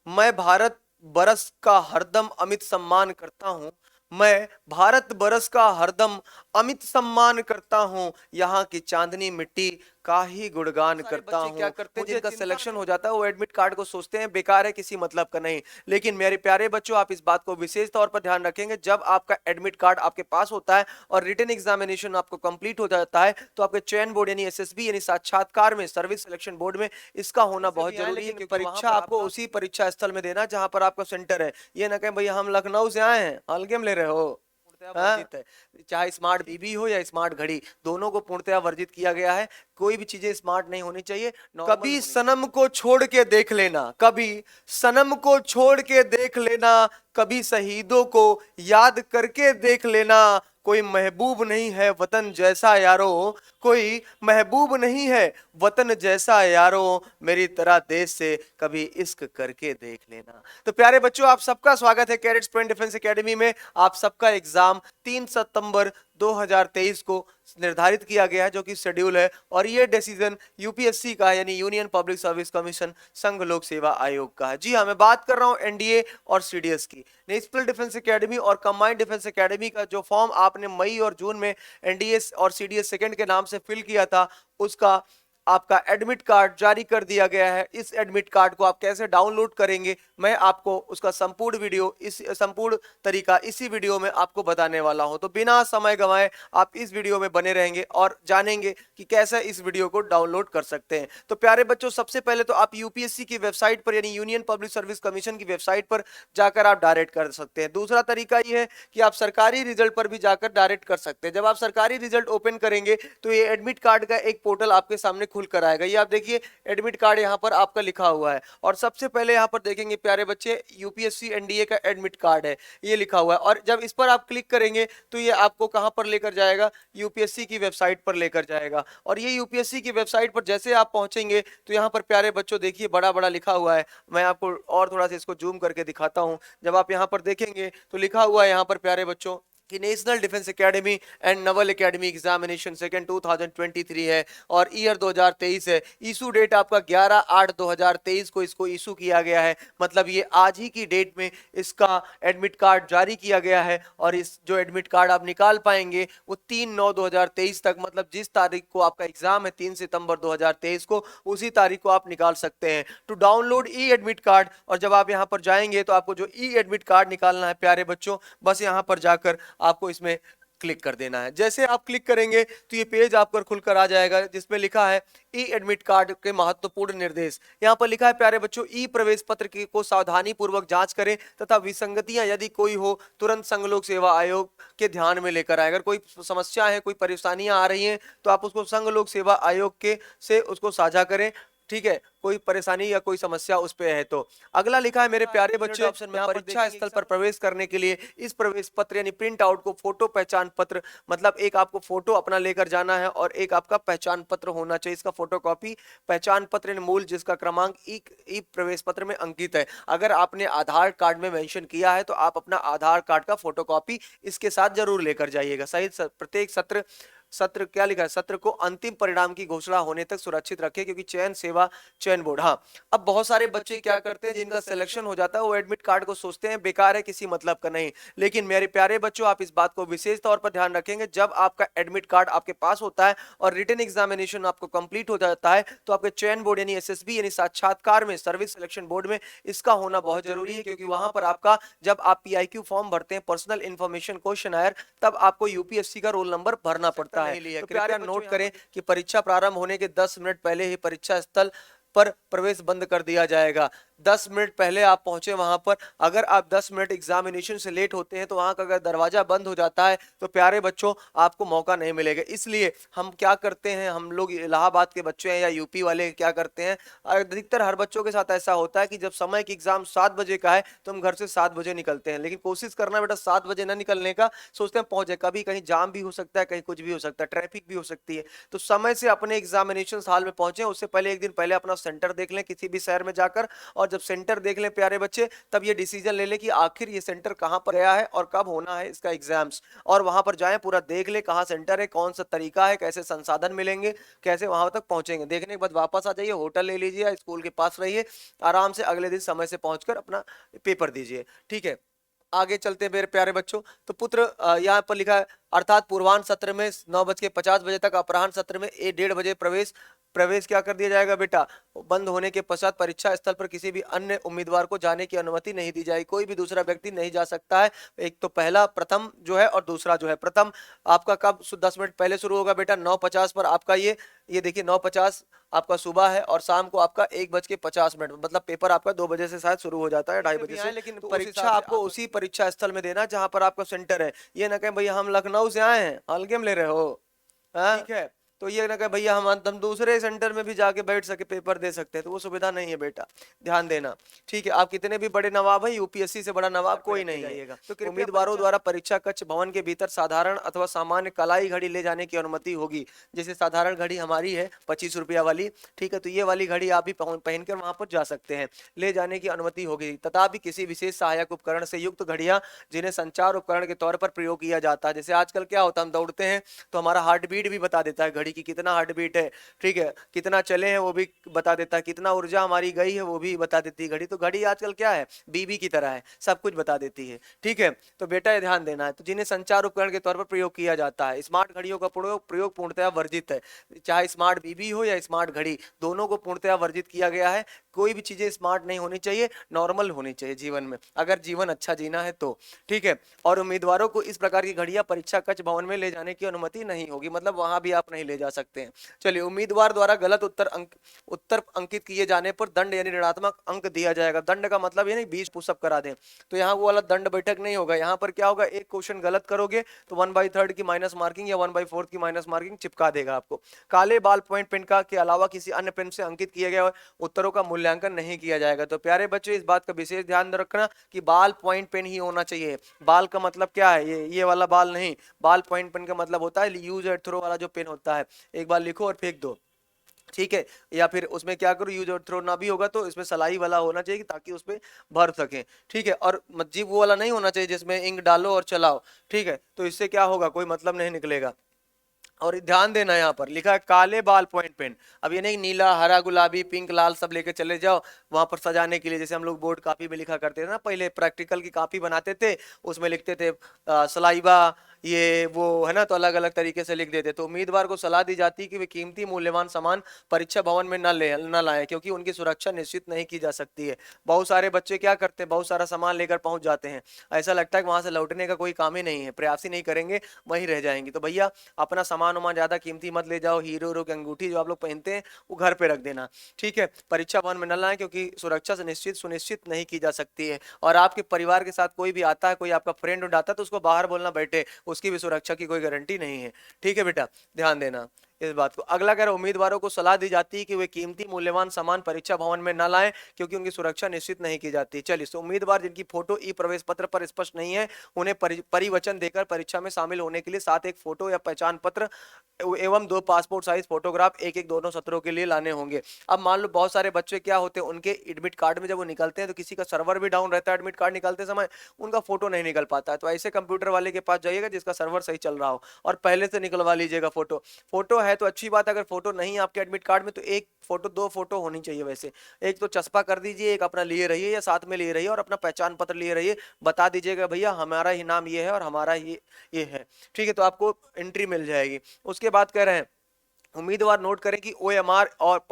मैं भारत बरस का हरदम अमित सम्मान करता हूँ। मैं भारत बरस का हरदम अमित सम्मान करता हूँ। यहाँ की चांदनी मिट्टी का ही गुणगान करता हूँ। क्या करते हैं, जिनका सिलेक्शन हो जाता है वो एडमिट कार्ड को सोचते हैं बेकार है, किसी मतलब का नहीं। लेकिन मेरे प्यारे बच्चों, आप इस बात को विशेष तौर पर ध्यान रखेंगे, जब आपका एडमिट कार्ड आपके पास होता है और रिटन एग्जामिनेशन आपको कंप्लीट हो जाता है तो आपके चयन बोर्ड यानी एसएसबी यानी साक्षात्कार में, सर्विस सिलेक्शन बोर्ड में इसका होना बहुत जरूरी है। क्योंकि परीक्षा आपको उसी परीक्षा स्थल में देना जहां पर आपका सेंटर है। ये ना कहें भैया हम लखनऊ से आए हैं, हल्के में ले रहे हो। हाँ? वर्जित है। चाहे स्मार्ट बीबी हो या स्मार्ट घड़ी, दोनों को पूर्णतया वर्जित किया गया है। कोई भी चीजें स्मार्ट नहीं होनी चाहिए। कभी सनम को छोड़ के देख लेना, कभी सनम को छोड़ के देख लेना, कभी शहीदों को याद करके देख लेना। कोई महबूब नहीं है वतन जैसा यारो, कोई महबूब नहीं है वतन जैसा यारो, मेरी तरह देश से कभी इश्क करके देख लेना। तो प्यारे बच्चों, आप सबका स्वागत है कैडेट्स पॉइंट डिफेंस एकेडमी में। आप सबका एग्जाम 3 सितंबर 2023 को निर्धारित किया गया है, जो कि शेड्यूल है। और ये डिसीजन यूपीएससी का यानी यूनियन पब्लिक सर्विस कमीशन, संघ लोक सेवा आयोग का है। जी हाँ, मैं बात कर रहा हूं एनडीए और सीडीएस की। नेशनल डिफेंस एकेडमी और कंबाइंड डिफेंस एकेडमी का जो फॉर्म आपने मई और जून में एनडीए और सीडीएस सेकंड के नाम से फिल किया था, उसका आपका एडमिट कार्ड जारी कर दिया गया है। इस एडमिट कार्ड को आप कैसे डाउनलोड करेंगे, मैं आपको उसका संपूर्ण वीडियो, इस संपूर्ण तरीका इसी वीडियो में आपको बताने वाला हूं। तो बिना समय गंवाए आप इस वीडियो में बने रहेंगे और जानेंगे कि कैसे इस वीडियो को डाउनलोड कर सकते हैं। तो प्यारे बच्चों, सबसे पहले तो आप यूपीएससी की वेबसाइट पर यानी यूनियन पब्लिक सर्विस कमीशन की वेबसाइट पर जाकर आप डायरेक्ट कर सकते हैं। दूसरा तरीका यह है कि आप सरकारी रिजल्ट पर भी जाकर डायरेक्ट कर सकते हैं। जब आप सरकारी रिजल्ट ओपन करेंगे तो ये एडमिट कार्ड का एक पोर्टल आपके सामने खुल कर आएगा। ये आप देखिए, एडमिट कार्ड यहाँ पर आपका लिखा हुआ है और सबसे पहले यहाँ पर देखेंगे प्यारे बच्चे, यूपीएससी एनडीए का एडमिट कार्ड है, ये लिखा हुआ है। और जब इस पर आप क्लिक करेंगे तो ये आपको कहां पर लेकर जाएगा, यूपीएससी की वेबसाइट पर लेकर जाएगा। और ये यूपीएससी की वेबसाइट पर जैसे आप पहुंचेंगे तो यहाँ पर प्यारे बच्चों देखिए बड़ा बड़ा लिखा हुआ है। मैं आपको और थोड़ा सा इसको जूम करके दिखाता हूं। जब आप यहाँ पर देखेंगे तो लिखा हुआ है यहाँ पर प्यारे बच्चों कि national defence academy and Naval academy examination second 2023 है और ईयर 2023 है। इशू डेट आपका 11/8/2023 को इसको इशू किया गया है। मतलब ये आज ही की डेट में इसका एडमिट कार्ड जारी किया गया है। और इस जो एडमिट कार्ड आप निकाल पाएंगे वो 3/9/2023 तक, मतलब जिस तारीख को आपका एग्जाम है 3 सितंबर 2023 को, उसी तारीख को आप निकाल सकते हैं। To download e admit card, और जब आप यहाँ पर जाएंगे तो आपको जो ई एडमिट कार्ड निकालना है प्यारे बच्चों, बस यहाँ पर जाकर आपको इसमें क्लिक कर देना है। जैसे आप क्लिक करेंगे तो ये पेज आपको खुलकर आ जाएगा जिसमें लिखा है ई एडमिट कार्ड के महत्वपूर्ण निर्देश। यहाँ पर लिखा है प्यारे बच्चों, ई प्रवेश पत्र को सावधानी पूर्वक जांच करें तथा विसंगतियां यदि कोई हो तुरंत संघ लोक सेवा आयोग के ध्यान में लेकर आए। अगर कोई समस्या है, कोई परेशानियां आ रही हैं तो आप उसको संघ लोक सेवा आयोग के से उसको साझा करें। ठीक है, कोई परेशानी या कोई समस्या उस पे है तो। अगला लिखा है मेरे प्यारे बच्चे, ऑप्शन में परीक्षा स्थल पर प्रवेश करने के लिए इस प्रवेश पत्र यानी प्रिंट आउट को फोटो पहचान पत्र, मतलब एक आपको फोटो अपना लेकर जाना है और एक आपका पहचान पत्र होना चाहिए। इसका फोटो कॉपी, पहचान पत्र मूल जिसका क्रमांक ई प्रवेश पत्र में अंकित है। अगर आपने आधार कार्ड में मेंशन किया है तो आप अपना आधार कार्ड का फोटो कॉपी इसके साथ जरूर लेकर जाइएगा। सहित प्रत्येक सत्र क्या लिखा है, सत्र को अंतिम परिणाम की घोषणा होने तक सुरक्षित रखें, क्योंकि चयन सेवा चयन बोर्ड। हाँ, अब बहुत सारे बच्चे क्या करते हैं, जिनका सिलेक्शन हो जाता है वो एडमिट कार्ड को सोचते हैं बेकार है, किसी मतलब का नहीं। लेकिन मेरे प्यारे बच्चों, आप इस बात को विशेष तौर पर ध्यान रखेंगे, जब आपका एडमिट कार्ड आपके पास होता है और रिटन एग्जामिनेशन आपको कंप्लीट हो जाता है तो आपके चयन बोर्ड यानी एसएसबी यानी साक्षात्कार में, सर्विस सिलेक्शन बोर्ड में इसका होना बहुत जरूरी है। क्योंकि वहां पर आपका जब आप पीआईक्यू फॉर्म भरते हैं, पर्सनल इंफॉर्मेशन क्वेश्चनायर, तब आपको यूपीएससी का रोल नंबर भरना पड़ता है। तो कृपया नोट करें कि परीक्षा प्रारंभ होने के 10 मिनट पहले ही परीक्षा स्थल पर प्रवेश बंद कर दिया जाएगा। 10 मिनट पहले आप पहुंचे वहां पर। अगर आप 10 मिनट एग्जामिनेशन से लेट होते हैं तो वहां का अगर दरवाजा बंद हो जाता है तो प्यारे बच्चों आपको मौका नहीं मिलेगा। इसलिए हम क्या करते हैं, हम लोग इलाहाबाद के बच्चे हैं या यूपी वाले क्या करते हैं, अधिकतर हर बच्चों के साथ ऐसा होता है कि जब समय की एग्जाम 7 बजे का है तो हम घर से 7 बजे निकलते हैं। लेकिन कोशिश करना बेटा 7 बजे ना निकलने का, सोचते हैं पहुंचे, कभी कहीं जाम भी हो सकता है, कहीं कुछ भी हो सकता है, ट्रैफिक भी हो सकती है। तो समय से अपने एग्जामिनेशन हॉल में पहुंचे, उससे पहले एक दिन पहले अपना सेंटर देख लें किसी भी शहर में जाकर, और जब सेंटर देख लें प्यारे बच्चे, तब ये डिसीजन ले लें कि आखिर ये सेंटर कहाँ पर गया है और कब होना है इसका एग्जाम्स, और वहां पर जाएं, पूरा देख ले कहाँ सेंटर है, कौन सा तरीका है, कैसे संसाधन मिलेंगे, कैसे वहां तक पहुंचेंगे। देखने के बाद वापस आ जाइए, होटल ले लीजिए, स्कूल के पास रहिए, आराम से अगले दिन समय से पहुंचकर अपना पेपर दीजिए। ठीक है, आगे चलते हैं मेरे प्यारे बच्चों। तो पुत्र यहाँ पर लिखा है, अर्थात पूर्वाह्न सत्र में 9:50 तक, अपराह्न सत्र में 1:30 प्रवेश प्रवेश क्या कर दिया जाएगा बेटा, बंद होने के पश्चात परीक्षा स्थल पर किसी भी अन्य उम्मीदवार को जाने की अनुमति नहीं दी जाएगी। कोई भी दूसरा व्यक्ति नहीं जा सकता है। एक तो पहला प्रथम जो है, और दूसरा जो है प्रथम, आपका कब 10 मिनट पहले शुरू होगा बेटा, 9:50 पर आपका ये देखिए 9:50 आपका सुबह है, और शाम को आपका 1:50, मतलब पेपर आपका 2 बजे से शायद शुरू हो जाता है, 2:30 से। लेकिन तो परीक्षा आपको उसी परीक्षा स्थल में देना जहां पर आपका सेंटर है। ये ना कहें भैया हम लखनऊ से आए हैं, हल्के में ले रहे हो, ठीक है, तो ये ना कहे भैया हम दूसरे सेंटर में भी जाके बैठ सके पेपर दे सकते हैं, तो वो सुविधा नहीं है बेटा, ध्यान देना। ठीक है, आप कितने भी बड़े नवाब है, यूपीएससी से बड़ा नवाब कोई नहीं है। तो उम्मीदवारों द्वारा परीक्षा कक्ष भवन के भीतर साधारण अथवा सामान्य कलाई घड़ी ले जाने की अनुमति होगी। जैसे साधारण घड़ी हमारी है 25 रुपया वाली, ठीक है, तो ये वाली घड़ी आप भी पहनकर वहां पर जा सकते हैं, ले जाने की अनुमति होगी। तथा भी किसी विशेष सहायक उपकरण से युक्त घड़ियां जिन्हें संचार उपकरण के तौर पर प्रयोग किया जाता है। जैसे आजकल क्या होता है, हम दौड़ते हैं तो हमारा हार्ट बीट भी बता देता है घड़ी की, कितना हार्ट बीट है, ठीक है, कितना चले हैं वो भी बता देता है, कितना ऊर्जा हमारी गई है वो भी बता देती है घड़ी। तो घड़ी आजकल क्या है, बीबी की तरह है, सब कुछ बता देती है। ठीक है, तो बेटा ये ध्यान देना है। तो जिन्हें संचार उपकरण के तौर पर प्रयोग किया जाता है, स्मार्ट घड़ियों का प्रयोग पूर्णतः वर्जित है। चाहे स्मार्ट बीबी हो या स्मार्ट घड़ी, दोनों को पूर्णतः वर्जित किया गया है। कोई भी चीजें स्मार्ट नहीं होनी चाहिए, नॉर्मल होनी चाहिए जीवन में, अगर जीवन अच्छा जीना है तो। ठीक है, और उम्मीदवारों को इस प्रकार की घड़ियां परीक्षा कक्ष भवन में ले जाने की अनुमति नहीं होगी, मतलब वहां भी आप नहीं ले जा सकते हैं। चलिए, उम्मीदवार द्वारा गलत उत्तर अंकित किए जाने पर दंड यानी ऋणात्मक अंक दिया जाएगा। दंड का मतलब ये नहीं 20 पुशअप करा दें, तो यहाँ वो वाला दंड बैठक नहीं होगा। यहाँ पर क्या होगा, एक क्वेश्चन गलत करोगे तो 1/3 की माइनस मार्किंग या 1/4 की माइनस मार्किंग चिपका देगा आपको। काले बाल पॉइंट पेन का के अलावा किसी अन्य पेन से अंकित किए गए उत्तरों का मूल्यांकन नहीं किया जाएगा। तो प्यारे बच्चों, इस बात का विशेष ध्यान रखना कि बाल पॉइंट पेन ही होना चाहिए। बाल का मतलब क्या है, ये वाला बाल नहीं, बाल पॉइंट पेन का मतलब होता है यूज एंड थ्रो वाला जो पेन होता है, एक बार लिखो और फेंक दो, ठीक है। या फिर उसमें क्या करो, यूज और थ्रो ना भी होगा तो इसमें सलाई वाला होना चाहिए ताकि उसमें भर सके, ठीक है। और मज्जीब वो वाला नहीं होना चाहिए जिसमें इंक डालो और चलाओ, ठीक है, तो इससे क्या होगा, कोई मतलब नहीं निकलेगा। और ध्यान देना, यहाँ पर लिखा है काले बाल पॉइंट पेन। अब ये नहीं नीला, हरा, गुलाबी, पिंक, लाल सब लेके चले जाओ वहां पर सजाने के लिए। जैसे हम लोग बोर्ड कॉपी में लिखा करते थे ना, पहले प्रैक्टिकल की कॉपी बनाते थे, उसमें लिखते थे सलाइबा, ये वो है ना, तो अलग अलग तरीके से लिख देते। तो उम्मीदवार को सलाह दी जाती है कि वे कीमती मूल्यवान सामान परीक्षा भवन में न लाएं, क्योंकि उनकी सुरक्षा निश्चित नहीं की जा सकती है। बहुत सारे बच्चे क्या करते हैं, बहुत सारा सामान लेकर पहुंच जाते हैं, ऐसा लगता है कि वहां से लौटने का कोई काम ही नहीं है, प्रयास ही नहीं करेंगे, वहीं रह जाएंगे। तो भैया अपना सामान वामान ज्यादा कीमती मत ले जाओ, हीरो की अंगूठी जो आप लोग पहनते हैं वो घर पे रख देना, ठीक है। परीक्षा भवन में न लाएं, क्योंकि सुरक्षा से सुनिश्चित नहीं की जा सकती है। और आपके परिवार के साथ कोई भी आता है, कोई आपका फ्रेंड उठ आता है, तो उसको बाहर बोलना बैठे, उसकी भी सुरक्षा की कोई गारंटी नहीं है, ठीक है बेटा, ध्यान देना इस बात को। अगला कह रहा, उम्मीदवारों को सलाह दी जाती है कि वे कीमती मूल्यवान सामान परीक्षा भवन में न लाएं, क्योंकि उनकी सुरक्षा निश्चित नहीं की जाती। चलिए, तो उम्मीदवार जिनकी फोटो ई प्रवेश पत्र पर स्पष्ट नहीं है, उन्हें परिवचन देकर परीक्षा में शामिल होने के लिए साथ एक फोटो या पहचान पत्र एवं 2 पासपोर्ट साइज फोटोग्राफ एक दोनों सत्रों के लिए लाने होंगे। अब मान लो बहुत सारे बच्चे क्या होते हैं, उनके एडमिट कार्ड में जब वो निकलते हैं तो किसी का सर्वर भी डाउन रहता है, एडमिट कार्ड निकालते समय उनका फोटो नहीं निकल पाता है। तो ऐसे कंप्यूटर वाले के पास जाइएगा जिसका सर्वर सही चल रहा हो, और पहले से निकलवा लीजिएगा फोटो। फोटो है तो अच्छी बात, अगर फोटो नहीं आपके एडमिट कार्ड में तो एक फोटो, 2 फोटो होनी चाहिए वैसे। एक तो चस्पा कर दीजिए, एक अपना लिए रहिए या साथ में लिए रहिए, और अपना पहचान पत्र लिए रहिए, बता दीजिएगा भैया हमारा ही नाम ये है और हमारा ये है, ठीक है, तो आपको एंट्री मिल जाएगी। उसके बाद कह रहे हैं, उम्मीदवार नोट करें कि ओएमआर और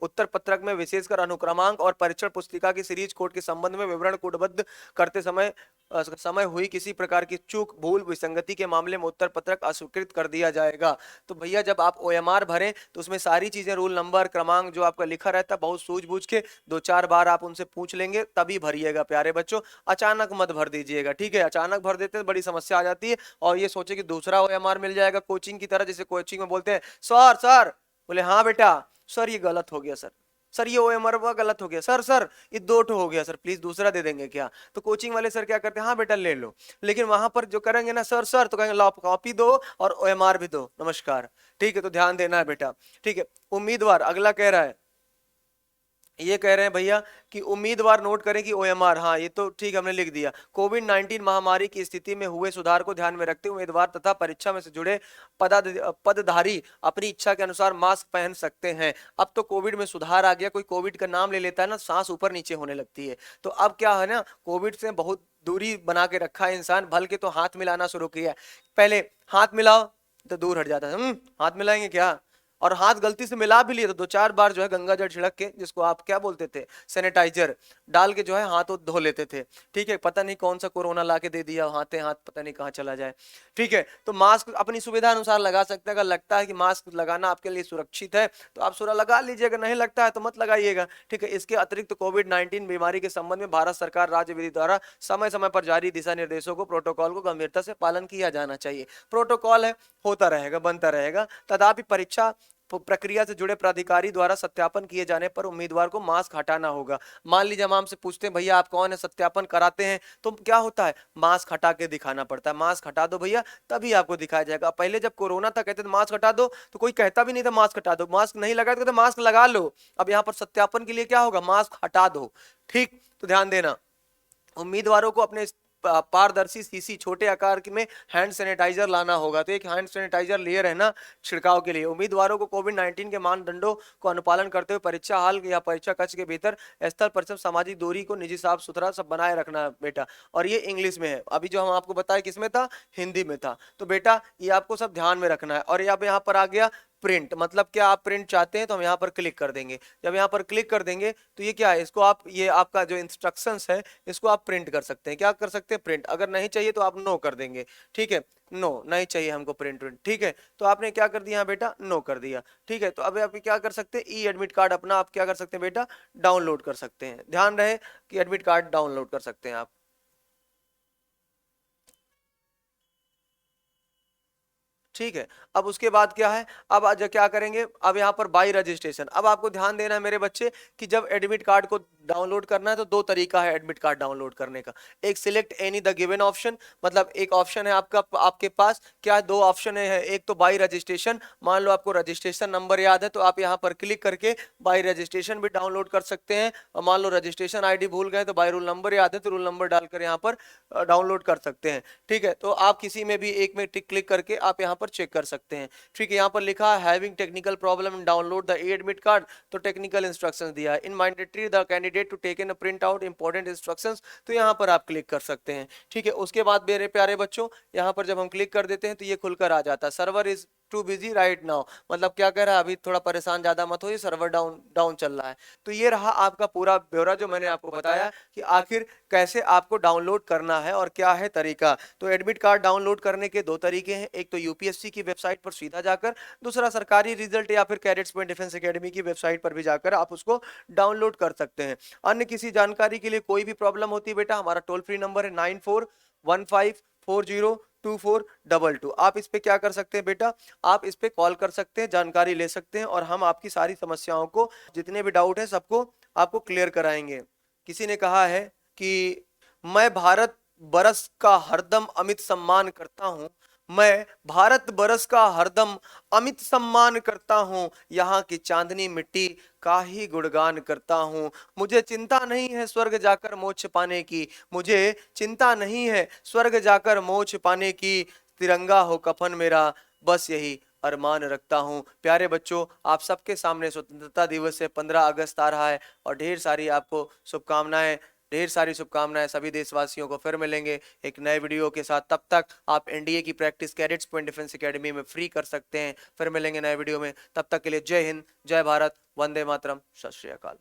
उत्तर पत्रक में विशेषकर अनुक्रमांक और परीक्षण पुस्तिका की सीरीज कोड के संबंध में विवरण कोडबद्ध करते समय हुई किसी प्रकार की चूक, भूल, विसंगति के मामले में उत्तर पत्रक अस्वीकृत कर दिया जाएगा। तो भैया जब आप ओएमआर भरें तो उसमें सारी चीजें, रूल नंबर, क्रमांक जो आपका लिखा रहता है, बहुत सूझबूझ के 2-4 बार आप उनसे पूछ लेंगे तभी भरिएगा प्यारे बच्चों, अचानक मत भर दीजिएगा, ठीक है। अचानक भर देते हैं बड़ी समस्या आ जाती है, और ये सोचे कि दूसरा ओएमआर मिल जाएगा कोचिंग की तरह। जैसे कोचिंग में बोलते हैं सर सर, बोले हाँ बेटा, सर ये गलत हो गया, सर ये ओएमआर गलत हो गया, सर ये 2 ठो हो गया, सर प्लीज दूसरा दे देंगे क्या। तो कोचिंग वाले सर क्या करते हैं, हाँ बेटा ले लो। लेकिन वहां पर जो करेंगे ना सर तो कहेंगे लो कॉपी दो और ओएमआर भी दो, नमस्कार, ठीक है। तो ध्यान देना है बेटा, ठीक है। उम्मीदवार अगला कह रहा है, ये कह रहे हैं भैया कि उम्मीदवार नोट करें कि ओएमआर, हाँ ये तो ठीक हमने लिख दिया। कोविड 19 महामारी की स्थिति में हुए सुधार को ध्यान में रखते हुए उम्मीदवार तथा परीक्षा में से जुड़े पदधारी अपनी इच्छा के अनुसार मास्क पहन सकते हैं। अब तो कोविड में सुधार आ गया, कोई कोविड का नाम ले लेता है ना, सांस ऊपर नीचे होने लगती है। तो अब क्या है ना, कोविड से बहुत दूरी बना के रखा है इंसान, भल के तो हाथ मिलाना शुरू किया है। पहले हाथ मिलाओ तो दूर हट जाता है, हाथ मिलाएंगे क्या, और हाथ गलती से मिला भी लिए तो 2-4 बार जो है गंगा जल छिड़क के, जिसको आप क्या बोलते थे, सैनिटाइजर डाल के जो है हाथ धो लेते थे। ठीक है, पता नहीं कौन सा कोरोना ला के दे दिया, हाथे हाथ पता नहीं कहाँ चला जाए। ठीक है, तो मास्क अपनी सुविधा अनुसार लगा सकते हैं। अगर लगता है कि मास्क लगाना आपके लिए सुरक्षित है तो आप सुरा लगा लीजिए, अगर नहीं लगता है तो मत लगाइएगा। ठीक है, इसके अतिरिक्त कोविड 19 बीमारी के संबंध में भारत सरकार राज्य विधि द्वारा समय समय पर जारी दिशा निर्देशों को, प्रोटोकॉल को गंभीरता से पालन किया जाना चाहिए। प्रोटोकॉल है, होता रहेगा, बनता रहेगा। तथापि परीक्षा प्रक्रिया से जुड़े प्राधिकारी द्वारा सत्यापन किए जाने पर उम्मीदवार को मास्क हटाना होगा। मान लीजिए हम हमसे पूछते हैं भैया आप कौन है, सत्यापन कराते हैं, तो क्या होता है, मास्क हटा के दिखाना पड़ता है। मास्क हटा दो भैया, तभी आपको दिखाया जाएगा। पहले जब कोरोना था कहते थे मास्क हटा दो, तो कोई कहता भी नहीं था मास्क हटा दो। मास्क नहीं लगा तो कहते मास्क लगा लो। अब यहाँ पर सत्यापन के लिए क्या होगा, मास्क हटा दो। ठीक, तो ध्यान देना, उम्मीदवारों को अपने पारदर्शी शीशी छोटे आकार में हैंड सैनिटाइजर लाना होगा। तो एक हैंड सैनिटाइजर लिए रहना छिड़काव के लिए। उम्मीदवारों को कोविड 19 के मानदंडों को अनुपालन करते हुए परीक्षा हॉल या परीक्षा कक्ष के भीतर स्थल पर सब सामाजिक दूरी को, निजी साफ सुथरा सब बनाए रखना है बेटा। और ये इंग्लिश में है, अभी जो हम आपको बताया किसमें था, हिंदी में था। तो बेटा ये आपको सब ध्यान में रखना है। और ये अब यहाँ पर आ गया प्रिंट, मतलब क्या आप प्रिंट चाहते हैं तो हम यहाँ पर क्लिक कर देंगे। जब यहाँ पर क्लिक कर देंगे तो ये क्या है, इसको आप, ये आपका जो इंस्ट्रक्शंस है इसको आप प्रिंट कर सकते हैं। क्या कर सकते हैं, प्रिंट। अगर नहीं चाहिए तो आप नो कर देंगे। ठीक है, नो नहीं चाहिए हमको प्रिंट प्रिंट। ठीक है, तो आपने क्या कर दिया बेटा, नो कर दिया। ठीक है, तो अब आप क्या कर सकते हैं, ई एडमिट कार्ड अपना आप क्या कर सकते हैं बेटा, डाउनलोड कर सकते हैं। ध्यान रहे कि एडमिट कार्ड डाउनलोड कर सकते हैं आप। ठीक है, अब उसके बाद क्या है, अब आज क्या करेंगे, अब यहाँ पर बाई रजिस्ट्रेशन। अब आपको ध्यान देना है मेरे बच्चे कि जब एडमिट कार्ड को डाउनलोड करना है तो दो तरीका है एडमिट कार्ड डाउनलोड करने का। एक select any the given option, मतलब एक ऑप्शन है आपका, आपके पास क्या दो ऑप्शन है, एक तो बाई रजिस्ट्रेशन। मान लो आपको रजिस्ट्रेशन नंबर याद है तो आप यहाँ पर क्लिक करके बाई रजिस्ट्रेशन भी डाउनलोड कर सकते हैं। और मान लो रजिस्ट्रेशन आईडी भूल गए तो बाई रूल नंबर याद है तो रूल नंबर डालकर यहाँ पर डाउनलोड कर सकते हैं। ठीक है, तो आप किसी में भी एक में टिक क्लिक करके आप यहाँ पर चेक कर सकते हैं। ठीक है, यहाँ पर लिखा है having technical problem download the e admit card, तो टेक्निकल इंस्ट्रक्शंस दिया है। In mandatory the candidate to take in print out important instructions, तो यहाँ पर आप क्लिक कर सकते हैं। ठीक है, उसके बाद मेरे प्यारे बच्चों यहाँ पर जब हम क्लिक कर देते हैं तो ये खुलकर आ जाता है, server is too busy right now, मतलब क्या कह रहा है, अभी थोड़ा परेशान ज्यादा मत हो, ये सर्वर डाउन डाउन चल रहा है। तो ये रहा आपका पूरा ब्यौरा जो मैंने आपको बताया कि आखिर कैसे आपको डाउनलोड करना है और क्या है तरीका। तो एडमिट कार्ड डाउनलोड करने के दो तरीके हैं, एक तो यूपीएससी की वेबसाइट पर सीधा जाकर, दूसरा सरकारी रिजल्ट या फिर कैडेट्स पॉइंट डिफेंस एकेडमी की वेबसाइट पर भी जाकर आप उसको डाउनलोड कर सकते हैं। अन्य किसी जानकारी के लिए कोई भी प्रॉब्लम होती है बेटा, हमारा टोल फ्री नंबर है 9415402422। आप इस पे क्या कर सकते हैं बेटा, आप इस पे कॉल कर सकते हैं, जानकारी ले सकते हैं और हम आपकी सारी समस्याओं को, जितने भी डाउट है सबको आपको क्लियर कराएंगे। किसी ने कहा है कि मैं भारत बरस का हरदम अमित सम्मान करता हूं, मैं भारत बरस का हरदम अमित सम्मान करता हूं, यहाँ की चांदनी मिट्टी का ही गुणगान करता हूं। मुझे चिंता नहीं है स्वर्ग जाकर मोक्ष पाने की, मुझे चिंता नहीं है स्वर्ग जाकर मोक्ष पाने की, तिरंगा हो कफन मेरा बस यही अरमान रखता हूं। प्यारे बच्चों, आप सबके सामने स्वतंत्रता दिवस है, 15 अगस्त आ रहा है और ढेर सारी आपको शुभकामनाएं, ढेर सारी शुभकामनाएं सभी देशवासियों को। फिर मिलेंगे एक नए वीडियो के साथ, तब तक आप एनडीए की practice cadets point defence academy में फ्री कर सकते हैं। फिर मिलेंगे नए वीडियो में, तब तक के लिए जय हिंद, जय भारत, वंदे मातरम, सत श्री अकाल।